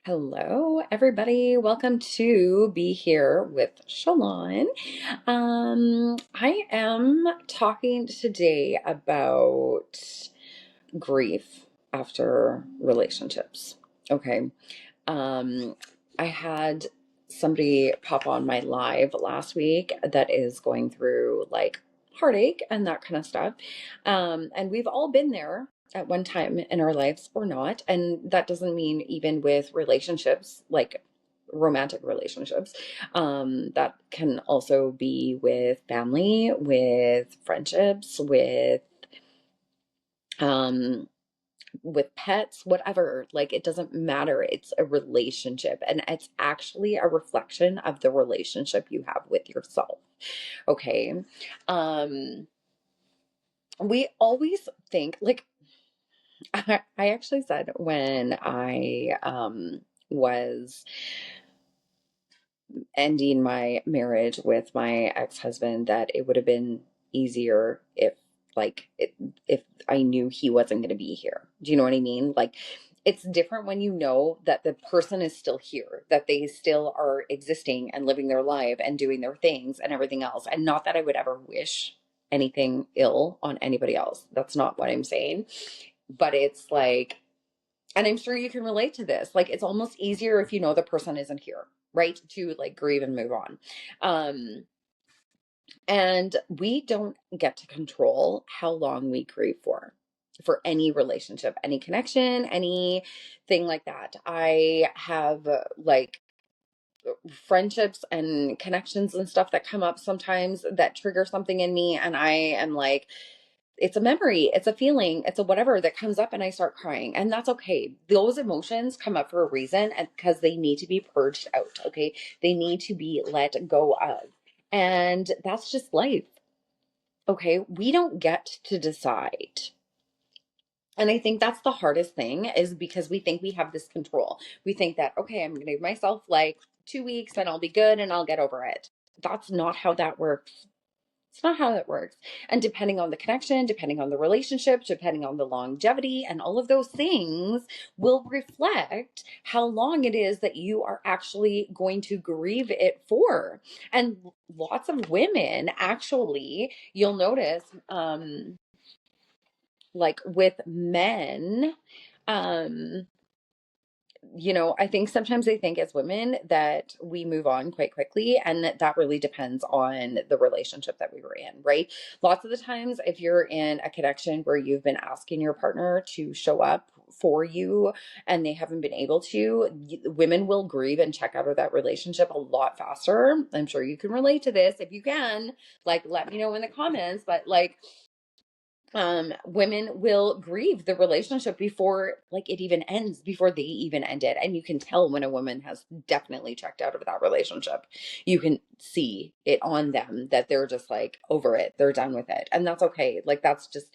Hello, everybody. Welcome to Be Here with Shalon. I am talking today about grief after relationships. Okay. Um, I had somebody pop on my live last week that is going through like heartache and that kind of stuff. And we've all been there at one time in our lives or not. And that doesn't mean even with relationships, like romantic relationships. That can also be with family, with friendships, um, with pets, whatever, like it doesn't matter. It's a relationship and it's actually a reflection of the relationship you have with yourself. Okay. Um, we always think like I actually said when I was ending my marriage with my ex-husband that it would have been easier if I knew he wasn't going to be here. Do you know what I mean? Like it's different when you know that the person is still here, that they still are existing and living their life and doing their things and everything else. And not that I would ever wish anything ill on anybody else. That's not what I'm saying. But it's like, and I'm sure you can relate to this. Like it's almost easier if you know the person isn't here, right? To like grieve and move on. Um, and we don't get to control how long we grieve for any relationship, any connection, anything like that. I have like friendships and connections and stuff that come up sometimes that trigger something in me. And I am like, it's a memory, it's a feeling, it's a whatever that comes up and I start crying. And that's okay. Those emotions come up for a reason and because they need to be purged out. Okay. They need to be let go of. And that's just life. Okay. We don't get to decide. And I think that's the hardest thing is because we think we have this control. We think that, okay, I'm going to give myself like 2 weeks and I'll be good and I'll get over it. That's not how that works. It's not how that works. And depending on the connection, depending on the relationship, depending on the longevity, and all of those things will reflect how long it is that you are actually going to grieve it for. And lots of women, actually, you'll notice, like with men, um, I think sometimes they think as women that we move on quite quickly, and that really depends on the relationship that we were in, right? Lots of the times, if you're in a connection where you've been asking your partner to show up for you and they haven't been able to, women will grieve and check out of that relationship a lot faster. I'm sure you can relate to this. If you can, like, let me know in the comments, but like, women will grieve the relationship before like it even ends, before they even end it. And you can tell when a woman has definitely checked out of that relationship. You can see it on them that they're just like over it, they're done with it, and that's okay. Like that's just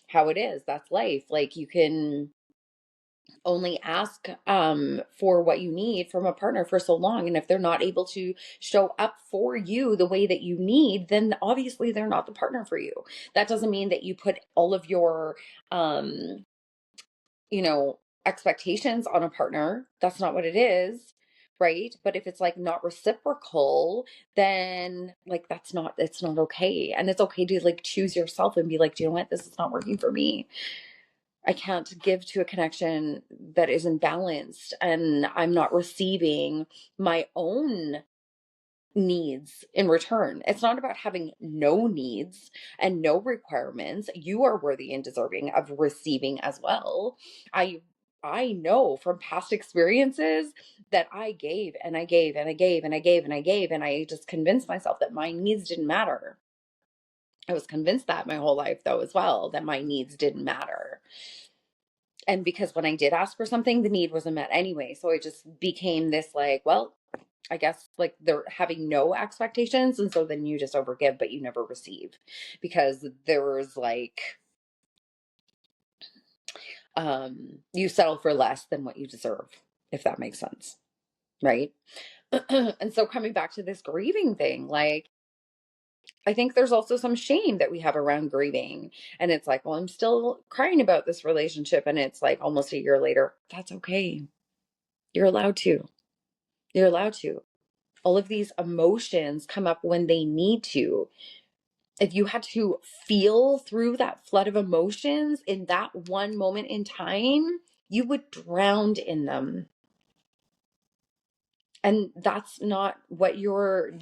how it is. That's life. Like you can only ask for what you need from a partner for so long, and if they're not able to show up for you the way that you need, then obviously they're not the partner for you. That doesn't mean that you put all of your um you know expectations on a partner. That's not what it is, right? But if it's like not reciprocal, then like it's not okay. And it's okay to like choose yourself and be like, do you know what, this is not working for me. I can't give to a connection that isn't balanced, and I'm not receiving my own needs in return. It's not about having no needs and no requirements. You are worthy and deserving of receiving as well. I I know from past experiences that I gave and I gave and I gave and I gave and I gave and I just convinced myself that my needs didn't matter. I was convinced that my whole life though as well, that my needs didn't matter. And because when I did ask for something, the need wasn't met anyway. So it just became this like, well, I guess like they're having no expectations. And so then you just overgive, but you never receive because there was like, you settle for less than what you deserve, if that makes sense. Right. And so coming back to this grieving thing, like, I think there's also some shame that we have around grieving. And it's like, well, I'm still crying about this relationship. And it's like almost a year later. That's okay. You're allowed to. You're allowed to. All of these emotions come up when they need to. If you had to feel through that flood of emotions in that one moment in time, you would drown in them. And that's not what you're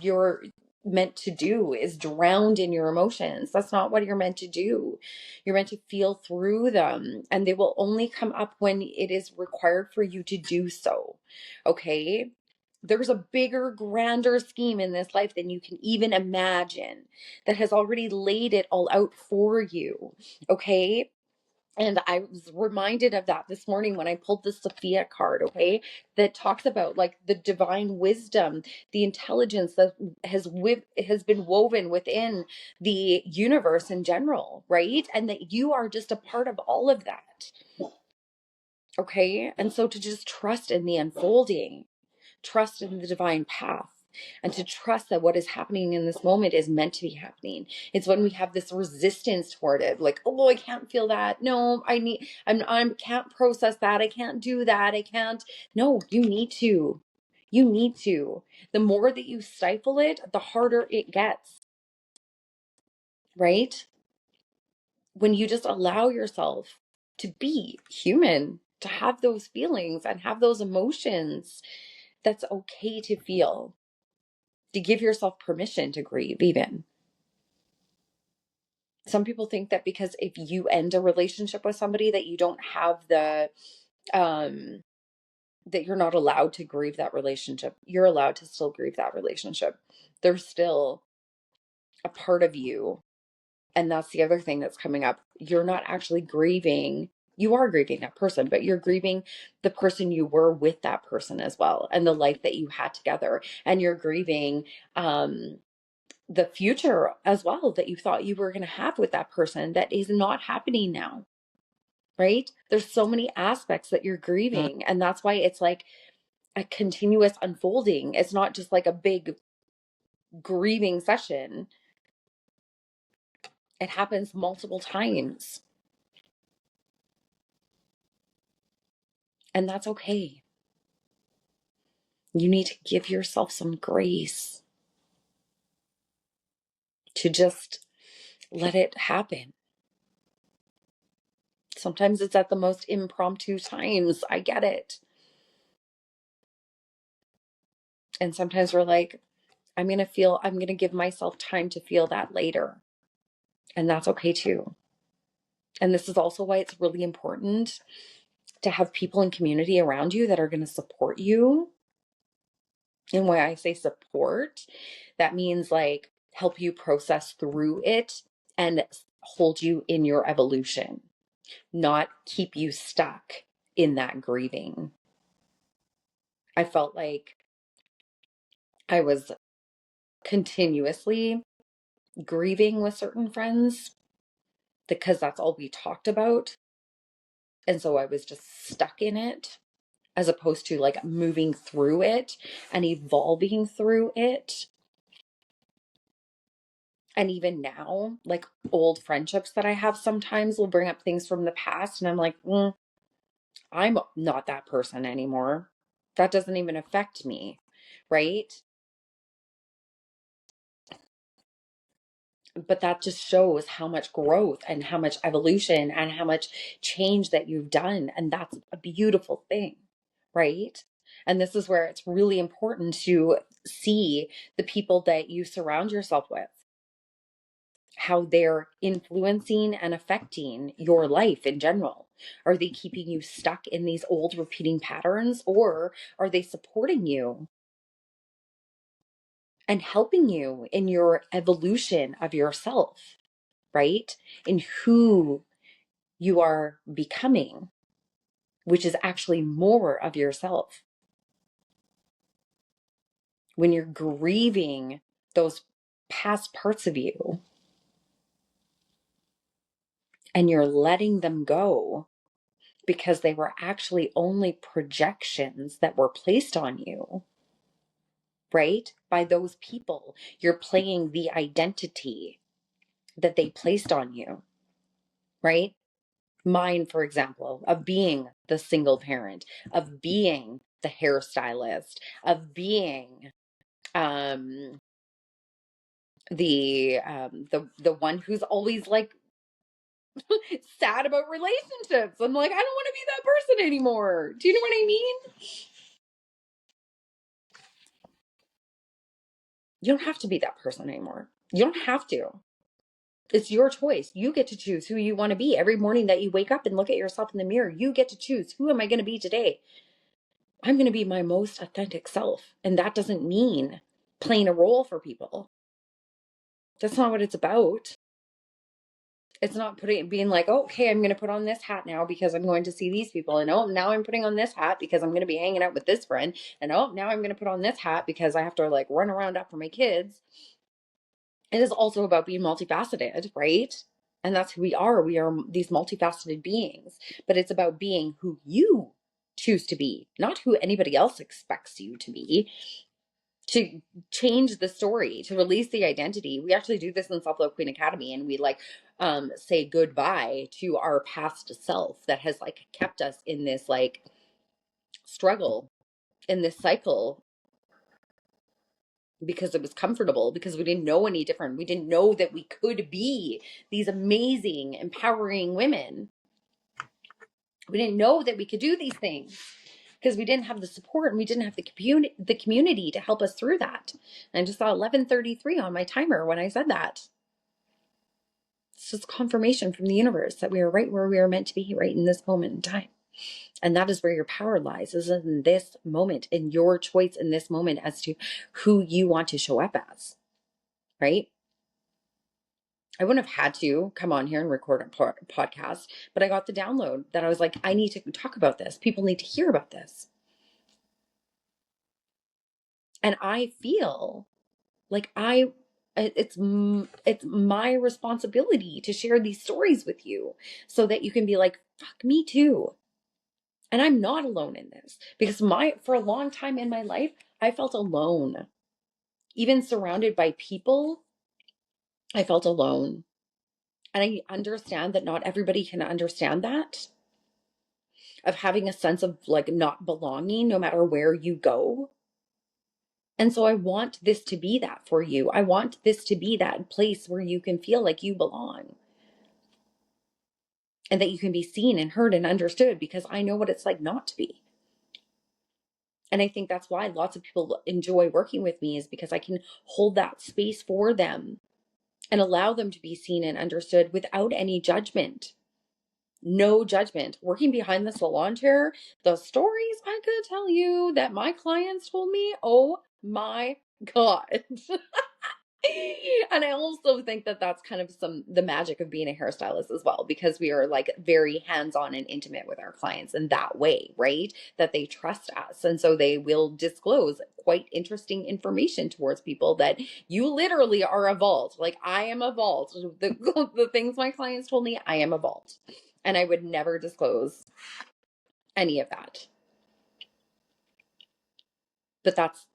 meant to do, is drowned in your emotions. That's not what you're meant to do. You're meant to feel through them, and they will only come up when it is required for you to do so. Okay? There's a bigger, grander scheme in this life than you can even imagine that has already laid it all out for you. Okay? And I was reminded of that this morning when I pulled the Sophia card, okay, that talks about like the divine wisdom, the intelligence that has been woven within the universe in general, right? And that you are just a part of all of that, okay? And so to just trust in the unfolding, trust in the divine path, and to trust that what is happening in this moment is meant to be happening. It's when we have this resistance toward it, like, oh, I can't feel that. No, I can't process that. I can't do that. I can't. No, you need to. You need to. The more that you stifle it, the harder it gets, right? When you just allow yourself to be human, to have those feelings and have those emotions, that's okay to feel. To give yourself permission to grieve, even. Some people think that because if you end a relationship with somebody that you don't have um, that you're not allowed to grieve that relationship. You're allowed to still grieve that relationship. There's still a part of you. And that's the other thing that's coming up. You're not actually grieving. You are grieving that person, but you're grieving the person you were with that person as well, and the life that you had together. And you're grieving, the future as well that you thought you were going to have with that person that is not happening now, right? There's so many aspects that you're grieving, and that's why it's like a continuous unfolding. It's not just like a big grieving session. It happens multiple times, and that's okay. You need to give yourself some grace to just let it happen. Sometimes it's at the most impromptu times. I get it. And sometimes we're like, I'm going to give myself time to feel that later. And that's okay too. And this is also why it's really important to have people in community around you that are going to support you. And when I say support, that means like help you process through it and hold you in your evolution, not keep you stuck in that grieving. I felt like I was continuously grieving with certain friends because that's all we talked about. And so I was just stuck in it, as opposed to like moving through it and evolving through it. And even now, like old friendships that I have sometimes will bring up things from the past. And I'm like, I'm not that person anymore. That doesn't even affect me, right? But that just shows how much growth and how much evolution and how much change that you've done. And that's a beautiful thing, right? And this is where it's really important to see the people that you surround yourself with, how they're influencing and affecting your life in general. Are they keeping you stuck in these old repeating patterns, or are they supporting you and helping you in your evolution of yourself, right? In who you are becoming, which is actually more of yourself. When you're grieving those past parts of you and you're letting them go because they were actually only projections that were placed on you, right? By those people. You're playing the identity that they placed on you, right? Mine, for example, of being the single parent, of being the hairstylist, of being um the one who's always like sad about relationships. I'm like, I don't want to be that person anymore. Do you know what I mean? You don't have to be that person anymore. You don't have to. It's your choice. You get to choose who you want to be. Every morning that you wake up and look at yourself in the mirror, you get to choose, who am I going to be today? I'm going to be my most authentic self. And that doesn't mean playing a role for people. That's not what it's about. It's not being like, oh, okay, I'm going to put on this hat now because I'm going to see these people. And oh, now I'm putting on this hat because I'm going to be hanging out with this friend. And oh, now I'm going to put on this hat because I have to like run around after my kids. It is also about being multifaceted, right? And that's who we are. We are these multifaceted beings, but it's about being who you choose to be, not who anybody else expects you to be. To change the story, to release the identity. We actually do this in Self Love Queen Academy, and we like say goodbye to our past self that has like kept us in this like struggle, in this cycle, because it was comfortable, because we didn't know any different. We didn't know that we could be these amazing, empowering women. We didn't know that we could do these things because we didn't have the support and we didn't have the community to help us through that. And I just saw 11:33 on my timer when I said that. It's just confirmation from the universe that we are right where we are meant to be right in this moment in time. And that is where your power lies, is in this moment, in your choice in this moment as to who you want to show up as, right? I wouldn't have had to come on here and record a podcast, but I got the download that I was like, I need to talk about this. People need to hear about this. And I feel like it's my responsibility to share these stories with you so that you can be like, fuck, me too. And I'm not alone in this, because for a long time in my life, I felt alone. Even surrounded by people, I felt alone. And I understand that not everybody can understand that, of having a sense of like not belonging no matter where you go. And so I want this to be that for you. I want this to be that place where you can feel like you belong and that you can be seen and heard and understood, because I know what it's like not to be. And I think that's why lots of people enjoy working with me, is because I can hold that space for them and allow them to be seen and understood without any judgment. No judgment. Working behind the salon chair, the stories I could tell you that my clients told me, oh my God. And I also think that that's kind of the magic of being a hairstylist as well, because we are like very hands-on and intimate with our clients in that way, right? That they trust us. And so they will disclose quite interesting information towards people that you literally are a vault. Like, I am a vault. The things my clients told me, I am a vault. And I would never disclose any of that. But that's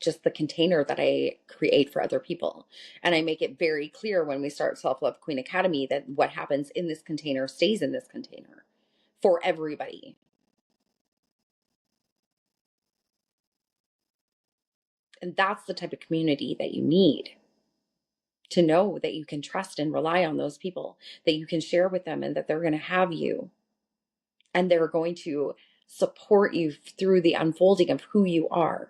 just the container that I create for other people. And I make it very clear when we start Self Love Queen Academy that what happens in this container stays in this container for everybody. And that's the type of community that you need, to know that you can trust and rely on those people, that you can share with them, and that they're going to have you, and they're going to support you through the unfolding of who you are.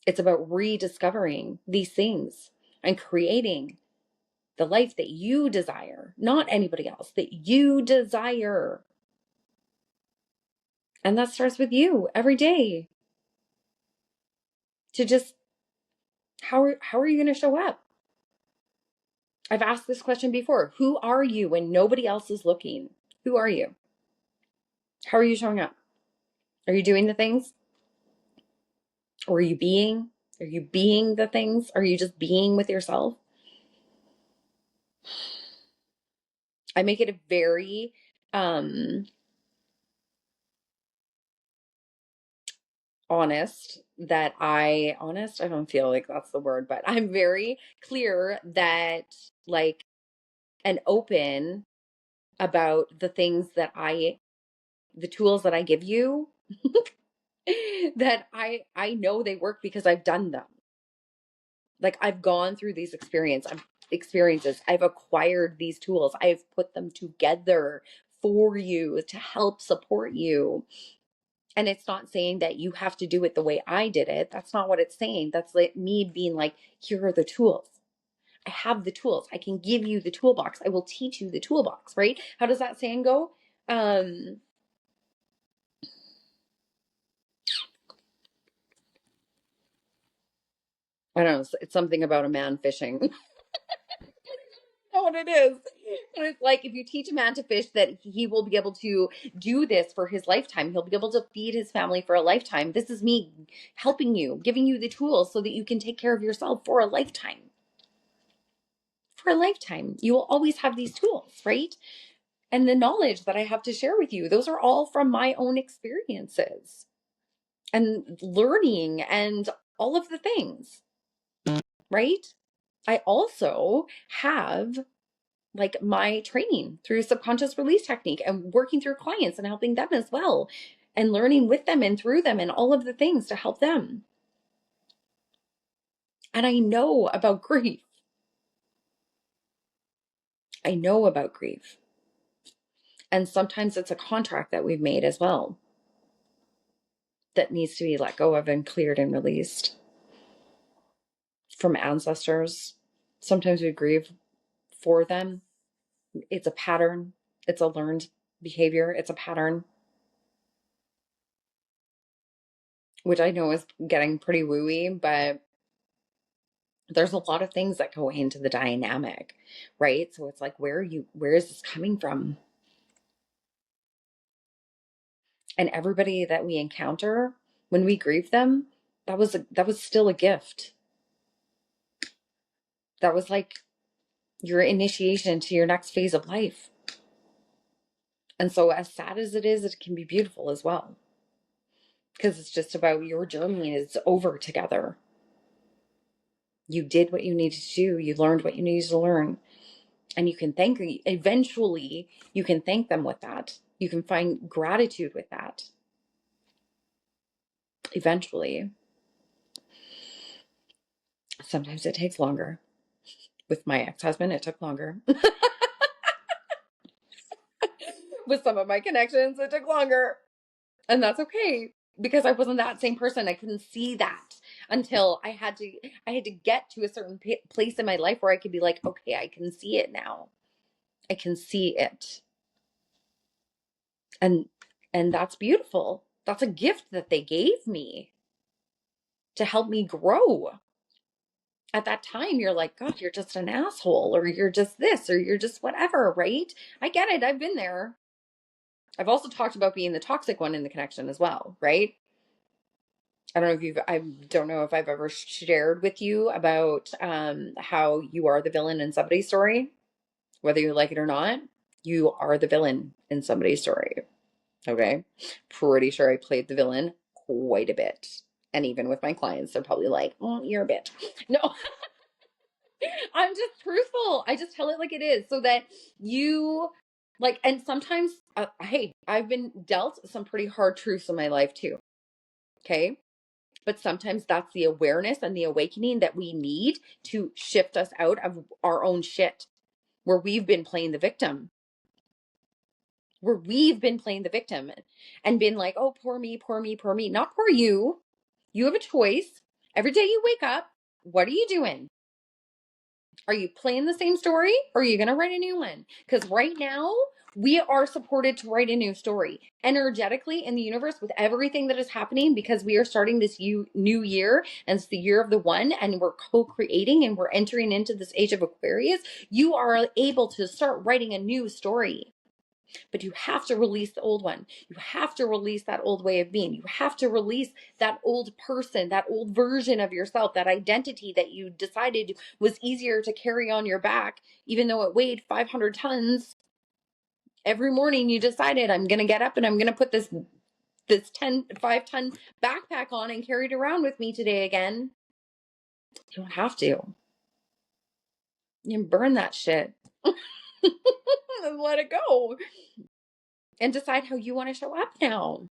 It's about rediscovering these things and creating the life that you desire, not anybody else, that you desire. And that starts with you every day. To just, how are you going to show up? I've asked this question before. Who are you when nobody else is looking? Who are you? How are you showing up? Are you doing the things? Or are you being? Are you being the things? Are you just being with yourself? I make it a very honest I don't feel like that's the word, but I'm very clear that, like, and open about the things that I the tools that I give you, that I know they work because I've done them. Like I've gone through these experiences. I've acquired these tools. I've put them together for you to help support you. And it's not saying that you have to do it the way I did it. That's not what it's saying. That's like me being like, here are the tools. I have the tools. I can give you the toolbox. I will teach you the toolbox, right? How does that saying go? I don't know. It's something about a man fishing. Know what it is. And it's like if you teach a man to fish, that he will be able to do this for his lifetime. He'll be able to feed his family for a lifetime. This is me helping you, giving you the tools so that you can take care of yourself for a lifetime. For a lifetime. You will always have these tools, right? And the knowledge that I have to share with you, those are all from my own experiences and learning and all of the things, right? I also have like my training through subconscious release technique and working through clients and helping them as well and learning with them and through them and all of the things to help them. And I know about grief. I know about grief. And sometimes it's a contract that we've made as well that needs to be let go of and cleared and released from ancestors. Sometimes we grieve for them. It's a pattern. It's a learned behavior. It's a pattern, which I know is getting pretty wooey, but there's a lot of things that go into the dynamic, right? So it's like, where is this coming from? And everybody that we encounter, when we grieve them, that was still a gift. That was like your initiation to your next phase of life. And so as sad as it is, it can be beautiful as well. Because it's just about your journey and it's over together. You did what you needed to do. You learned what you needed to learn. And you can eventually you can thank them with that. You can find gratitude with that. Eventually. Sometimes it takes longer. With my ex-husband, it took longer. With some of my connections, it took longer. And that's okay because I wasn't that same person. I couldn't see that until I had to get to a certain place in my life where I could be like, okay, I can see it now. I can see it. And that's beautiful. That's a gift that they gave me to help me grow. At that time, you're like, God, you're just an asshole, or you're just this, or you're just whatever, right? I get it. I've been there. I've also talked about being the toxic one in the connection as well, right? I don't know if I've ever shared with you about how you are the villain in somebody's story, whether you like it or not. You are the villain in somebody's story. Okay. Pretty sure I played the villain quite a bit. And even with my clients, they're probably like, oh, you're a bitch. No, I'm just truthful. I just tell it like it is so that you like, and sometimes, hey, I've been dealt some pretty hard truths in my life too. Okay. But sometimes that's the awareness and the awakening that we need to shift us out of our own shit where we've been playing the victim, and been like, oh, poor me, poor me, poor me. Not poor you. You have a choice. Every day you wake up, what are you doing? Are you playing the same story or are you going to write a new one? Because right now, we are supported to write a new story energetically in the universe with everything that is happening because we are starting this new year and it's the year of the one and we're co-creating and we're entering into this age of Aquarius. You are able to start writing a new story. But you have to release the old one. You have to release that old way of being. You have to release that old person, that old version of yourself, that identity that you decided was easier to carry on your back, even though it weighed 500 tons. Every morning you decided, I'm going to get up and I'm going to put this 5-ton backpack on and carry it around with me today again. You don't have to. You can burn that shit and let it go. and decide how you want to show up now.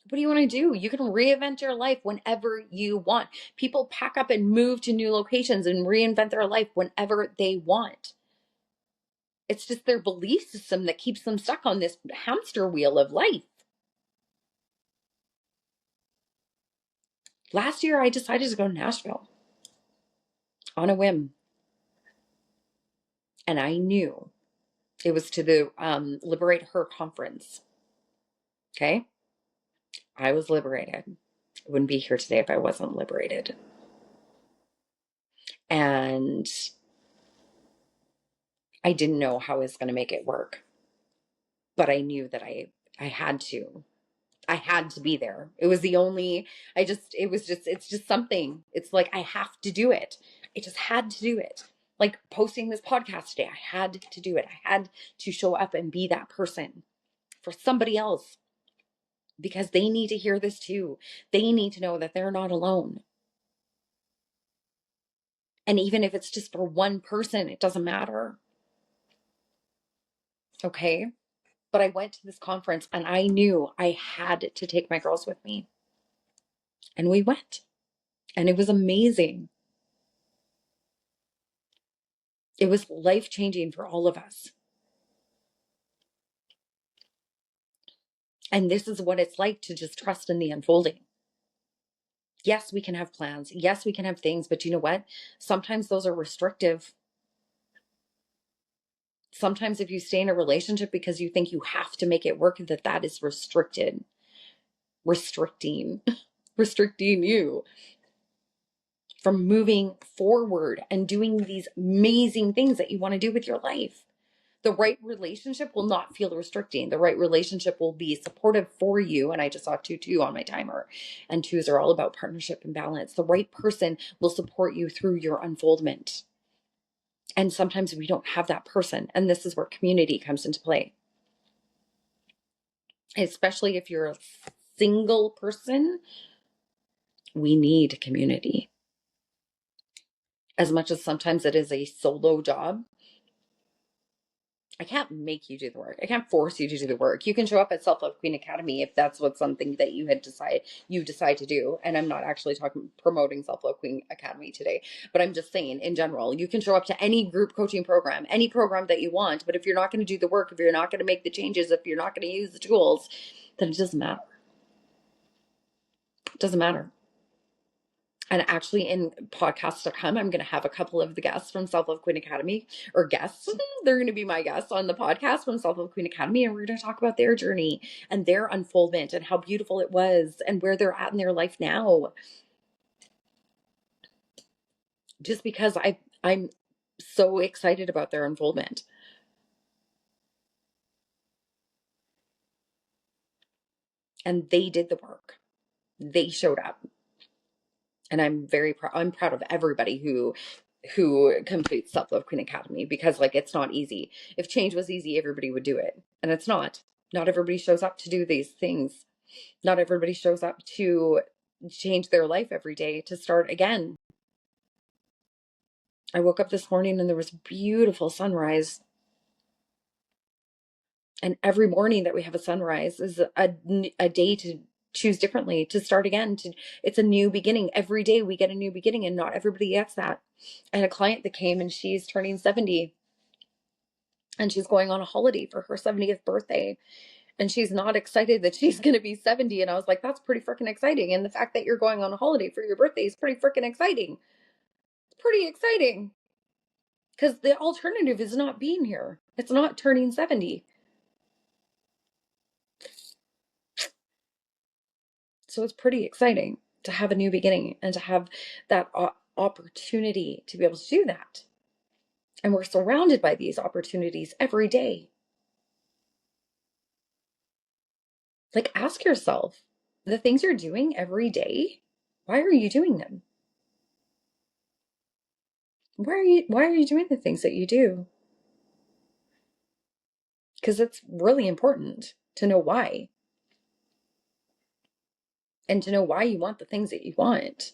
What do you want to do? You can reinvent your life whenever you want. People pack up and move to new locations and reinvent their life whenever they want. It's just their belief system that keeps them stuck on this hamster wheel of life. Last year, I decided to go to Nashville on a whim. And I knew it was to the Liberate Her conference. Okay? I was liberated. I wouldn't be here today if I wasn't liberated. And I didn't know how I was going to make it work. But I knew that I had to. I had to be there. It was the only, it's just something. It's like, I have to do it. I just had to do it. Like posting this podcast today, I had to do it. I had to show up and be that person for somebody else because they need to hear this too. They need to know that they're not alone. And even if it's just for one person, it doesn't matter. Okay. But I went to this conference and I knew I had to take my girls with me. And we went. And it was amazing. It was life-changing for all of us. And this is what it's like to just trust in the unfolding. Yes, we can have plans. Yes, we can have things, but you know what? Sometimes those are restrictive. Sometimes if you stay in a relationship because you think you have to make it work, that is restricting you from moving forward and doing these amazing things that you want to do with your life. The right relationship will not feel restricting. The right relationship will be supportive for you. And I just saw 2-2 on my timer. And twos are all about partnership and balance. The right person will support you through your unfoldment. And sometimes we don't have that person. And this is where community comes into play. Especially if you're a single person, we need community. As much as sometimes it is a solo job, I can't make you do the work. I can't force you to do the work. You can show up at Self Love Queen Academy if that's what's something that you decide to do. And I'm not actually promoting Self Love Queen Academy today, but I'm just saying in general, you can show up to any group coaching program, any program that you want. But if you're not going to do the work, if you're not going to make the changes, if you're not going to use the tools, then it doesn't matter. It doesn't matter. And actually in podcasts to come, I'm going to have a couple of the guests from Self Love Queen Academy, or guests. They're going to be my guests on the podcast from Self Love Queen Academy. And we're going to talk about their journey and their unfoldment and how beautiful it was and where they're at in their life now. Just because I'm so excited about their unfoldment. And they did the work. They showed up. And I'm very proud. I'm proud of everybody who completes Self Love Queen Academy, because like, it's not easy. If change was easy, everybody would do it. And it's not. Not everybody shows up to do these things. Not everybody shows up to change their life every day, to start again. I woke up this morning and there was a beautiful sunrise. And every morning that we have a sunrise is a day to choose differently, to start again. It's a new beginning. Every day we get a new beginning, and not everybody gets that. I had a client that came and she's turning 70 and she's going on a holiday for her 70th birthday. And she's not excited that she's going to be 70. And I was like, that's pretty freaking exciting. And the fact that you're going on a holiday for your birthday is pretty freaking exciting. It's pretty exciting. Because the alternative is not being here. It's not turning 70. So it's pretty exciting to have a new beginning and to have that opportunity to be able to do that. And we're surrounded by these opportunities every day. Like, ask yourself, the things you're doing every day, why are you doing them? Why are you doing the things that you do? Because it's really important to know why. And to know why you want the things that you want.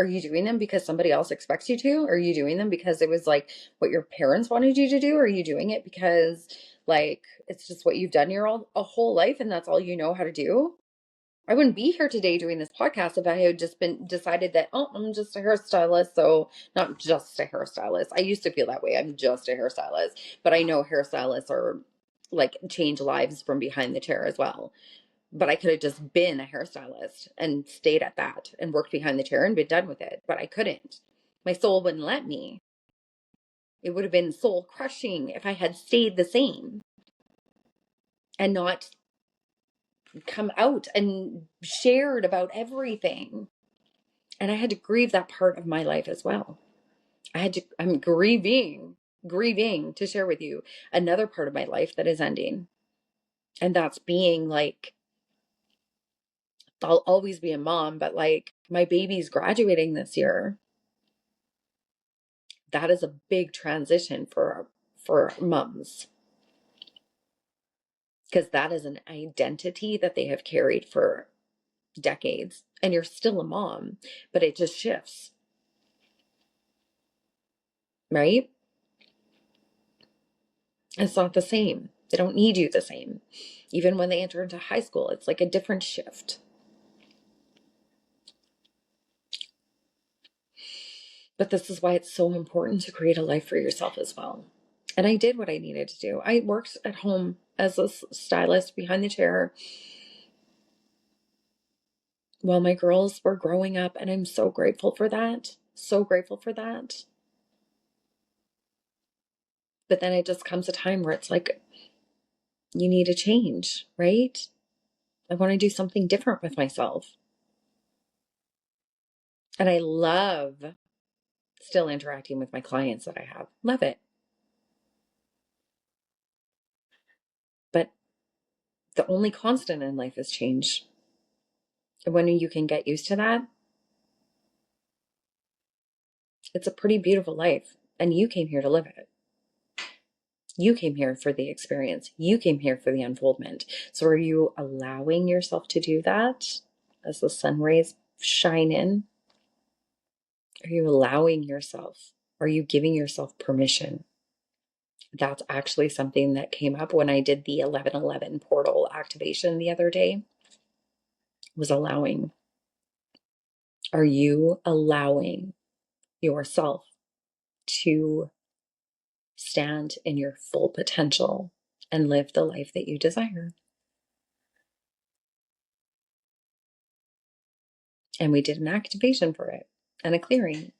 Are you doing them because somebody else expects you to? Are you doing them because it was like what your parents wanted you to do? Are you doing it because like it's just what you've done your a whole life and that's all you know how to do? I wouldn't be here today doing this podcast if I had just been decided that, oh, I'm just a hairstylist. So not just a hairstylist. I used to feel that way. I'm just a hairstylist, but I know hairstylists are like change lives from behind the chair as well. But I could have just been a hairstylist and stayed at that and worked behind the chair and been done with it. But I couldn't. My soul wouldn't let me. It would have been soul crushing if I had stayed the same and not come out and shared about everything. And I had to grieve that part of my life as well. I'm grieving to share with you another part of my life that is ending. And that's being like, I'll always be a mom, but like my baby's graduating this year. That is a big transition for moms. Because that is an identity that they have carried for decades. And you're still a mom, but it just shifts. Right? It's not the same. They don't need you the same. Even when they enter into high school, it's like a different shift. But this is why it's so important to create a life for yourself as well. And I did what I needed to do. I worked at home as a stylist behind the chair while my girls were growing up. And I'm so grateful for that. So grateful for that. But then it just comes a time where it's like, you need a change, right? I want to do something different with myself. And I love still interacting with my clients that I have. Love it. But the only constant in life is change. And when you can get used to that, it's a pretty beautiful life. And you came here to live it. You came here for the experience. You came here for the unfoldment. So are you allowing yourself to do that as the sun rays shine in? Are you allowing yourself? Are you giving yourself permission? That's actually something that came up when I did the 1111 portal activation the other day, was allowing. Are you allowing yourself to stand in your full potential and live the life that you desire? And we did an activation for it and a clearing.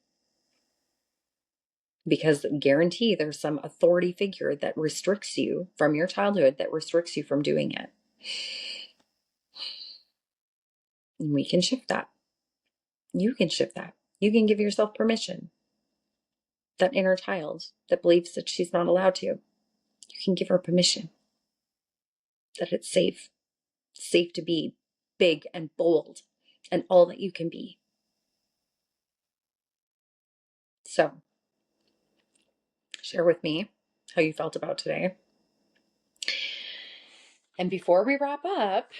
Because guarantee there's some authority figure that restricts you from your childhood, that restricts you from doing it. And we can shift that. You can shift that. You can give yourself permission. That inner child that believes that she's not allowed to, you can give her permission that it's safe. It's safe to be big and bold and all that you can be. So, share with me how you felt about today. And before we wrap up,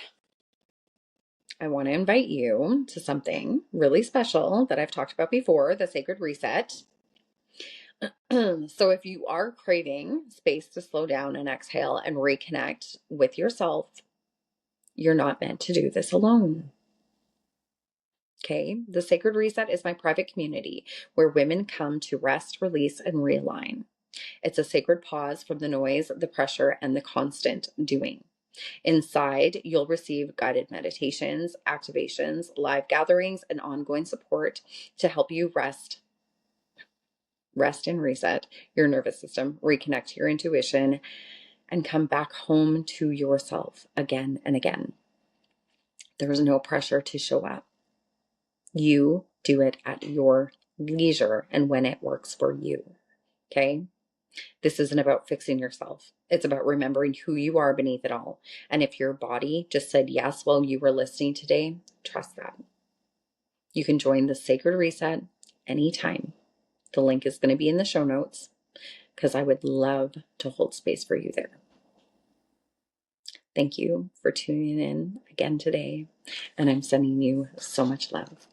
I want to invite you to something really special that I've talked about before, the Sacred Reset. So if you are craving space to slow down and exhale and reconnect with yourself, you're not meant to do this alone. Okay, the Sacred Reset is my private community where women come to rest, release, and realign. It's a sacred pause from the noise, the pressure, and the constant doing. Inside, you'll receive guided meditations, activations, live gatherings, and ongoing support to help you rest and reset your nervous system, reconnect to your intuition, and come back home to yourself again and again. There is no pressure to show up. You do it at your leisure and when it works for you. Okay? This isn't about fixing yourself. It's about remembering who you are beneath it all. And if your body just said yes while you were listening today, trust that. You can join the Sacred Reset anytime. The link is going to be in the show notes because I would love to hold space for you there. Thank you for tuning in again today, and I'm sending you so much love.